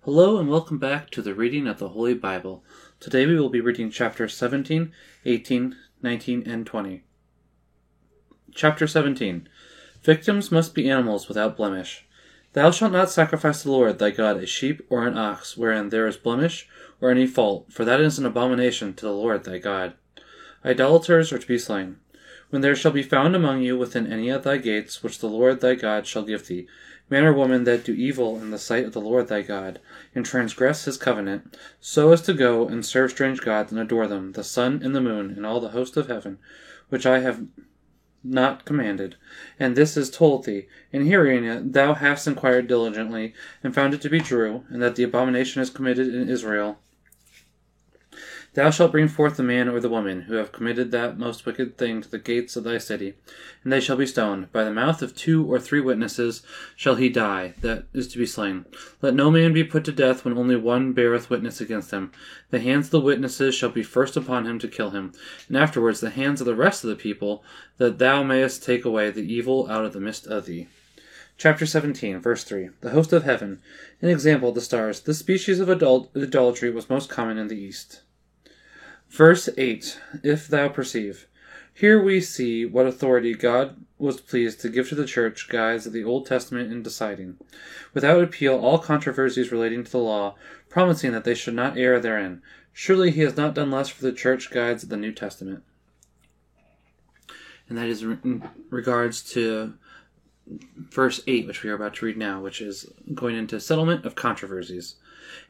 Hello and welcome back to the reading of the Holy Bible. Today we will be reading chapters 17, 18, 19, and 20. Chapter 17. Victims must be animals without blemish. Thou shalt not sacrifice to the Lord thy God a sheep or an ox wherein there is blemish or any fault, for that is an abomination to the Lord thy God. Idolaters are to be slain. When there shall be found among you within any of thy gates, which the Lord thy God shall give thee, man or woman that do evil in the sight of the Lord thy God, and transgress his covenant, so as to go and serve strange gods and adore them, the sun and the moon, and all the host of heaven, which I have not commanded, and this is told thee, and hearing it thou hast inquired diligently, and found it to be true, and that the abomination is committed in Israel, thou shalt bring forth the man or the woman who have committed that most wicked thing to the gates of thy city, and they shall be stoned. By the mouth of 2 or 3 witnesses shall he die that is to be slain. Let no man be put to death when only one beareth witness against him. The hands of the witnesses shall be first upon him to kill him, and afterwards the hands of the rest of the people, that thou mayest take away the evil out of the midst of thee. Chapter 17, verse 3. The host of heaven. An example of the stars. This species of idolatry was most common in the East. Verse 8. If thou perceive. Here we see what authority God was pleased to give to the church guides of the Old Testament in deciding, without appeal, all controversies relating to the law, promising that they should not err therein. Surely he has not done less for the church guides of the New Testament. And that is in regards to verse 8, which we are about to read now, which is going into settlement of controversies.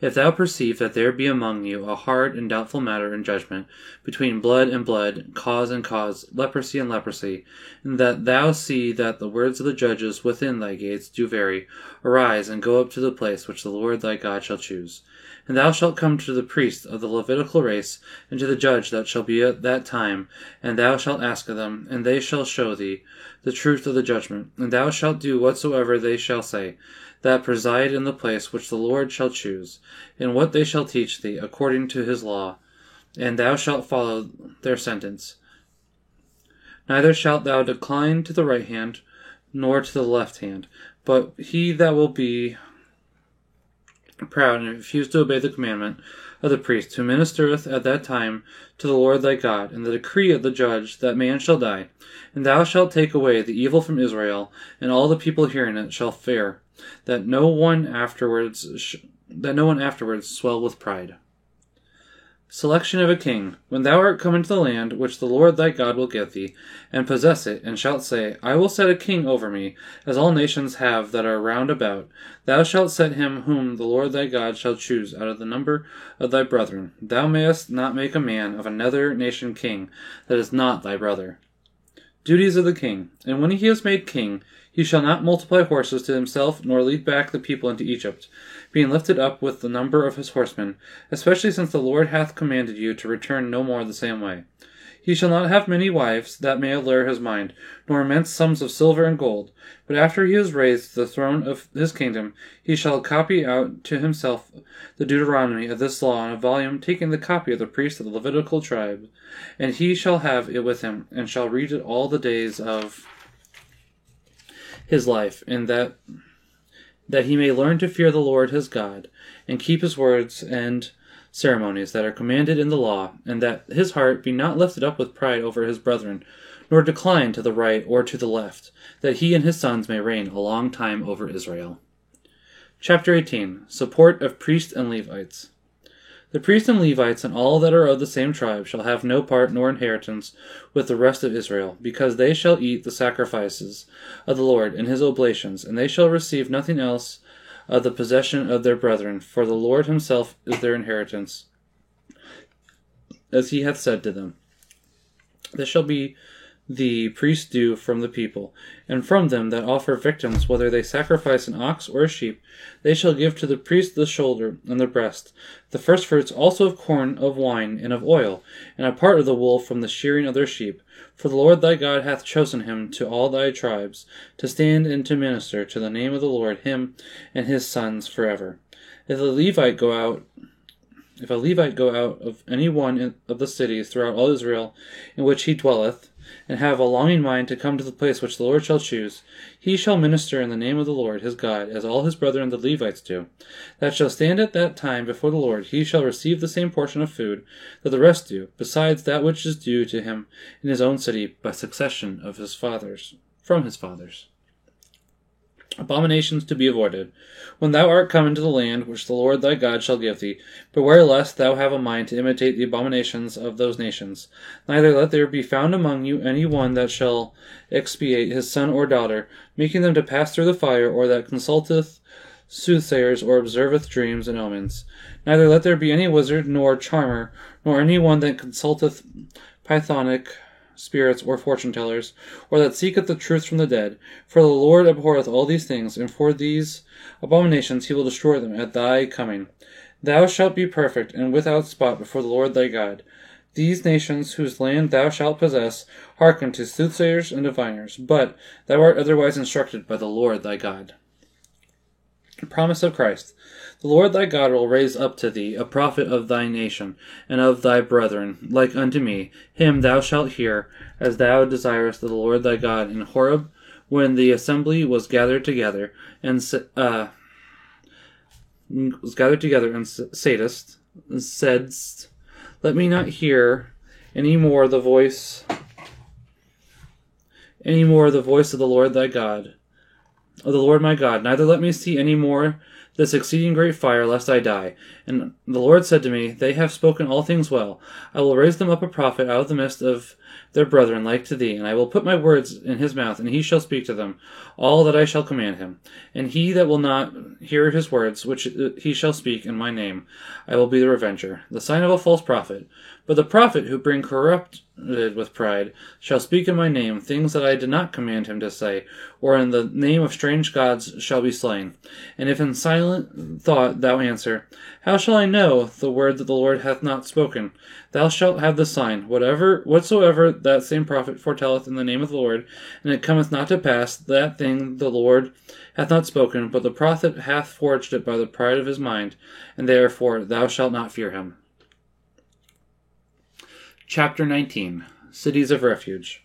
If thou perceive that there be among you a hard and doubtful matter in judgment, between blood and blood, cause and cause, leprosy and leprosy, and that thou see that the words of the judges within thy gates do vary, arise and go up to the place which the Lord thy God shall choose. And thou shalt come to the priest of the Levitical race, and to the judge that shall be at that time, and thou shalt ask of them, and they shall show thee the truth of the judgment, and thou shalt do whatsoever they shall say, that preside in the place which the Lord shall choose, and what they shall teach thee, according to his law, and thou shalt follow their sentence. Neither shalt thou decline to the right hand, nor to the left hand, but he that will be proud and refuse to obey the commandment of the priest, who ministereth at that time to the Lord thy God, and the decree of the judge, that man shall die. And thou shalt take away the evil from Israel, and all the people hearing it shall fear, that no one afterwards swell with pride. Selection of a king. When thou art come into the land which the Lord thy God will give thee, and possess it, and shalt say, I will set a king over me, as all nations have that are round about, thou shalt set him whom the Lord thy God shall choose out of the number of thy brethren. Thou mayest not make a man of another nation king that is not thy brother. Duties of the king. And when he is made king, he shall not multiply horses to himself, nor lead back the people into Egypt, being lifted up with the number of his horsemen, especially since the Lord hath commanded you to return no more the same way. He shall not have many wives, that may allure his mind, nor immense sums of silver and gold. But after he is raised to the throne of his kingdom, he shall copy out to himself the Deuteronomy of this law in a volume, taking the copy of the priest of the Levitical tribe, and he shall have it with him, and shall read it all the days of his life, and that he may learn to fear the Lord his God, and keep his words and ceremonies that are commanded in the law, and that his heart be not lifted up with pride over his brethren, nor decline to the right or to the left, that he and his sons may reign a long time over Israel. Chapter 18. Support of priests and Levites. The priests and Levites and all that are of the same tribe shall have no part nor inheritance with the rest of Israel, because they shall eat the sacrifices of the Lord and his oblations, and they shall receive nothing else of the possession of their brethren, for the Lord himself is their inheritance, as he hath said to them. This shall be the priest's due from the people, and from them that offer victims, whether they sacrifice an ox or a sheep, they shall give to the priest the shoulder and the breast, the firstfruits also of corn, of wine, and of oil, and a part of the wool from the shearing of their sheep. For the Lord thy God hath chosen him to all thy tribes, to stand and to minister to the name of the Lord, him and his sons forever. If the Levite go out If a Levite go out of any one of the cities throughout all Israel in which he dwelleth, and have a longing mind to come to the place which the Lord shall choose, he shall minister in the name of the Lord his God, as all his brethren the Levites do. That shall stand at that time before the Lord, he shall receive the same portion of food that the rest do, besides that which is due to him in his own city by succession of his fathers, from his fathers. Abominations to be avoided. When thou art come into the land which the Lord thy God shall give thee, beware lest thou have a mind to imitate the abominations of those nations. Neither let there be found among you any one that shall expiate his son or daughter, making them to pass through the fire, or that consulteth soothsayers, or observeth dreams and omens. Neither let there be any wizard, nor charmer, nor any one that consulteth pythonic spirits or fortune tellers, or that seeketh the truth from the dead. For the Lord abhorreth all these things, and for these abominations he will destroy them at thy coming. Thou shalt be perfect and without spot before the Lord thy God. These nations whose land thou shalt possess hearken to soothsayers and diviners, but thou art otherwise instructed by the Lord thy God. Promise of Christ. The Lord thy God will raise up to thee a prophet of thy nation, and of thy brethren, like unto me. Him thou shalt hear, as thou desirest of the Lord thy God in Horeb, when the assembly was gathered together, and saidst, let me not hear any more the voice of the Lord thy God, of the Lord my God, neither let me see any more this exceeding great fire, lest I die. And the Lord said to me, They have spoken all things well. I will raise them up a prophet out of the midst of their brethren like to thee, and I will put my words in his mouth, and he shall speak to them all that I shall command him. And he that will not hear his words, which he shall speak in my name, I will be the revenger, the sign of a false prophet. But the prophet who bring corrupted with pride shall speak in my name things that I did not command him to say, or in the name of strange gods shall be slain. And if in silent thought thou answer, How shall I know the word that the Lord hath not spoken? Thou shalt have the sign, whatsoever that same prophet foretelleth in the name of the Lord, and it cometh not to pass, that thing the Lord hath not spoken, but the prophet hath forged it by the pride of his mind, and therefore thou shalt not fear him. Chapter 19. Cities of Refuge.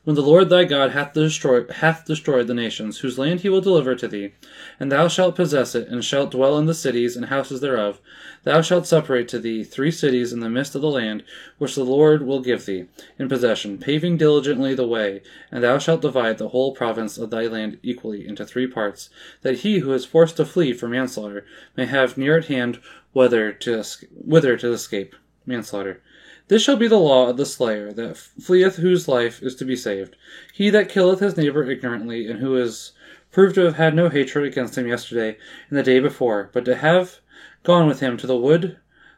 When the Lord thy God hath destroyed the nations, whose land he will deliver to thee, and thou shalt possess it, and shalt dwell in the cities and houses thereof, thou shalt separate to thee 3 cities in the midst of the land, which the Lord will give thee in possession, paving diligently the way, and thou shalt divide the whole province of thy land equally into 3 parts, that he who is forced to flee for manslaughter may have near at hand whither to escape manslaughter. This shall be the law of the slayer, that fleeth whose life is to be saved. He that killeth his neighbor ignorantly, and who is proved to have had no hatred against him yesterday and the day before, but to have gone with him to the wood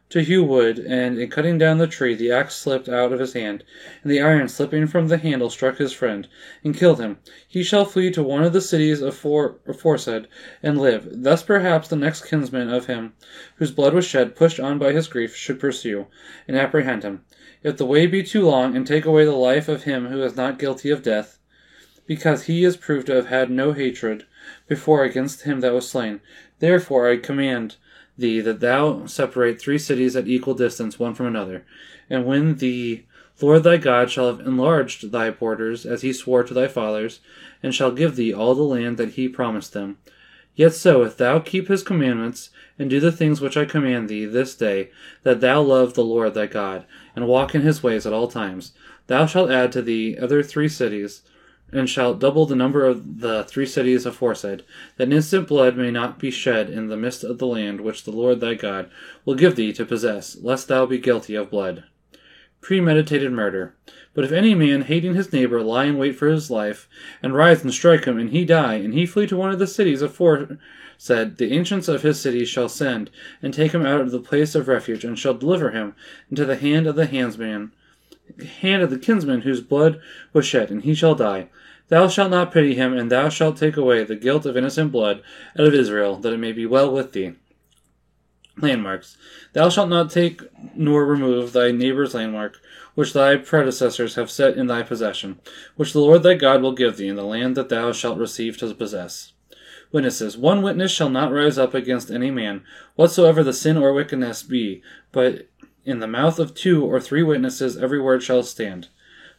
to hew wood, and in cutting down the tree the axe slipped out of his hand, and the iron slipping from the handle struck his friend, and killed him. He shall flee to one of the cities aforesaid, and live. Thus perhaps the next kinsman of him whose blood was shed, pushed on by his grief, should pursue and apprehend him. If the way be too long, and take away the life of him who is not guilty of death, because he is proved to have had no hatred before against him that was slain. Therefore I command thee that thou separate 3 cities at equal distance one from another. And when the Lord thy God shall have enlarged thy borders, as he swore to thy fathers, and shall give thee all the land that he promised them, yet so, if thou keep his commandments, and do the things which I command thee this day, that thou love the Lord thy God, and walk in his ways at all times, thou shalt add to thee other 3 cities, and shalt double the number of the 3 cities aforesaid, that innocent blood may not be shed in the midst of the land which the Lord thy God will give thee to possess, lest thou be guilty of blood. Premeditated murder. But if any man, hating his neighbor, lie in wait for his life, and rise and strike him, and he die, and he flee to one of the cities aforesaid, the ancients of his city shall send, and take him out of the place of refuge, and shall deliver him into the hand of the kinsman whose blood was shed, and he shall die. Thou shalt not pity him, and thou shalt take away the guilt of innocent blood out of Israel, that it may be well with thee. Landmarks. Thou shalt not take nor remove thy neighbor's landmark, which thy predecessors have set in thy possession, which the Lord thy God will give thee in the land that thou shalt receive to possess. Witnesses. One witness shall not rise up against any man, whatsoever the sin or wickedness be, but in the mouth of 2 or 3 witnesses every word shall stand.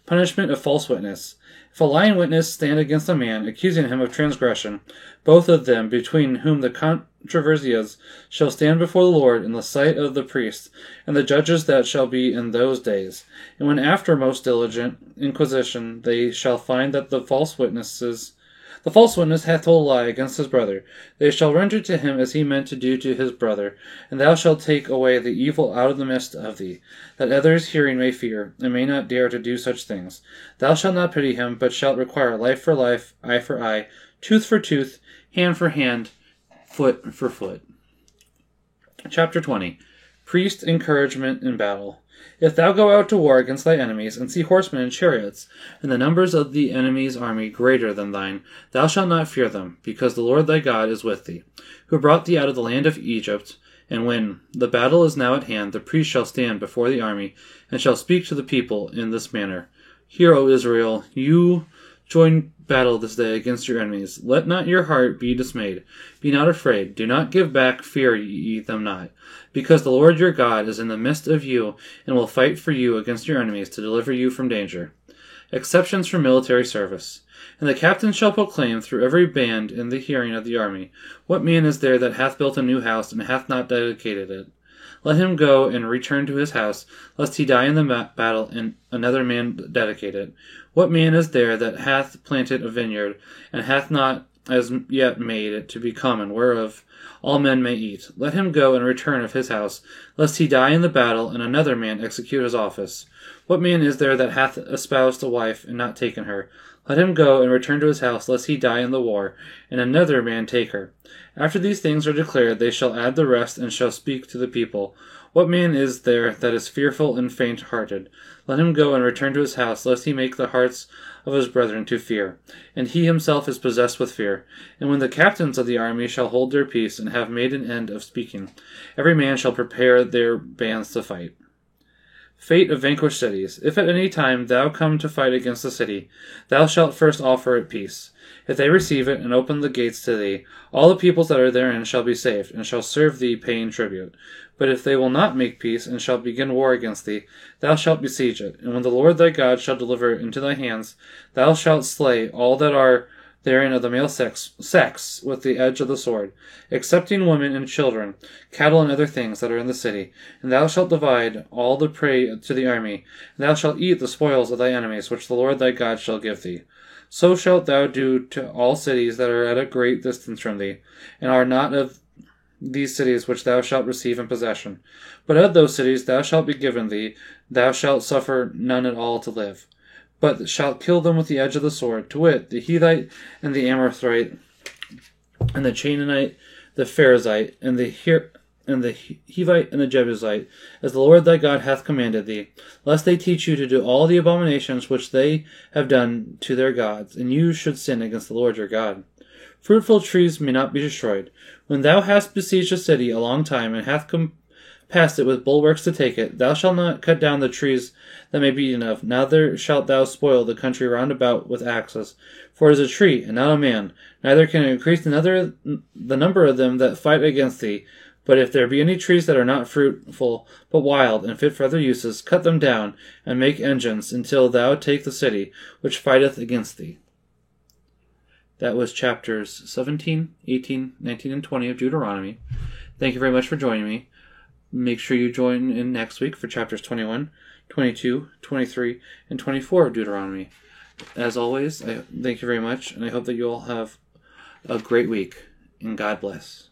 Punishment of false witness. If a lying witness stand against a man, accusing him of transgression, both of them, between whom the controversy is, shall stand before the Lord in the sight of the priests, and the judges that shall be in those days. And when after most diligent inquisition they shall find that the false witness hath told a lie against his brother, they shall render to him as he meant to do to his brother, and thou shalt take away the evil out of the midst of thee, that others hearing may fear, and may not dare to do such things. Thou shalt not pity him, but shalt require life for life, eye for eye, tooth for tooth, hand for hand, foot for foot. Chapter 20. Priest encouragement in battle. If thou go out to war against thy enemies, and see horsemen and chariots, and the numbers of the enemy's army greater than thine, thou shalt not fear them, because the Lord thy God is with thee, who brought thee out of the land of Egypt. And when the battle is now at hand, the priest shall stand before the army, and shall speak to the people in this manner. Hear, O Israel, you join battle this day against your enemies. Let not your heart be dismayed. Be not afraid. Do not give back. Fear ye them not. Because the Lord your God is in the midst of you, and will fight for you against your enemies to deliver you from danger. Exceptions from military service. And the captain shall proclaim through every band in the hearing of the army, What man is there that hath built a new house, and hath not dedicated it? Let him go and return to his house, lest he die in the battle, and another man dedicate it. What man is there that hath planted a vineyard, and hath not as yet made it to be common, whereof all men may eat? Let him go and return of his house, lest he die in the battle, and another man execute his office. What man is there that hath espoused a wife, and not taken her? Let him go and return to his house, lest he die in the war, and another man take her. After these things are declared, they shall add the rest, and shall speak to the people. What man is there that is fearful and faint-hearted? Let him go and return to his house, lest he make the hearts of his brethren to fear, and he himself is possessed with fear. And when the captains of the army shall hold their peace, and have made an end of speaking, every man shall prepare their bands to fight. Fate of vanquished cities. If at any time thou come to fight against a city, thou shalt first offer it peace. If they receive it, and open the gates to thee, all the peoples that are therein shall be saved, and shall serve thee, paying tribute. But if they will not make peace, and shall begin war against thee, thou shalt besiege it. And when the Lord thy God shall deliver it into thy hands, thou shalt slay all that are therein of the male sex with the edge of the sword, excepting women and children, cattle and other things that are in the city. And thou shalt divide all the prey to the army, and thou shalt eat the spoils of thy enemies, which the Lord thy God shall give thee. So shalt thou do to all cities that are at a great distance from thee, and are not of these cities which thou shalt receive in possession. But of those cities thou shalt be given thee, thou shalt suffer none at all to live, but shalt kill them with the edge of the sword, to wit, the Hethite, and the Amorithite, and the Canaanite, the Pharisite, and the Hivite, and the Jebusite, as the Lord thy God hath commanded thee, lest they teach you to do all the abominations which they have done to their gods, and you should sin against the Lord your God. Fruitful trees may not be destroyed. When thou hast besieged a city a long time, and hath compassed it with bulwarks to take it, thou shalt not cut down the trees that may be eaten of, neither shalt thou spoil the country round about with axes. For it is a tree, and not a man, neither can it increase the number of them that fight against thee. But if there be any trees that are not fruitful, but wild, and fit for other uses, cut them down, and make engines, until thou take the city, which fighteth against thee. That was chapters 17, 18, 19, and 20 of Deuteronomy. Thank you very much for joining me. Make sure you join in next week for chapters 21, 22, 23, and 24 of Deuteronomy. As always, I thank you very much, and I hope that you all have a great week, and God bless.